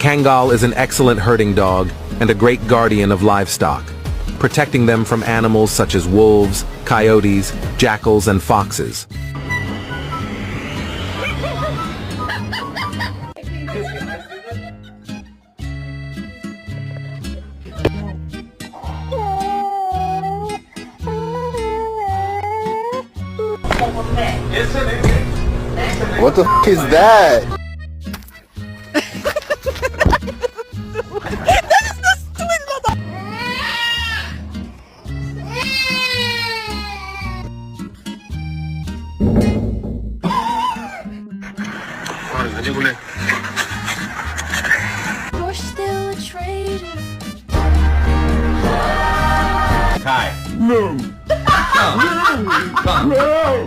Kangal is an excellent herding dog and a great guardian of livestock, protecting them from animals such as wolves, coyotes, jackals, and foxes. What the f is that? You're still a traitor. Kai. No. No.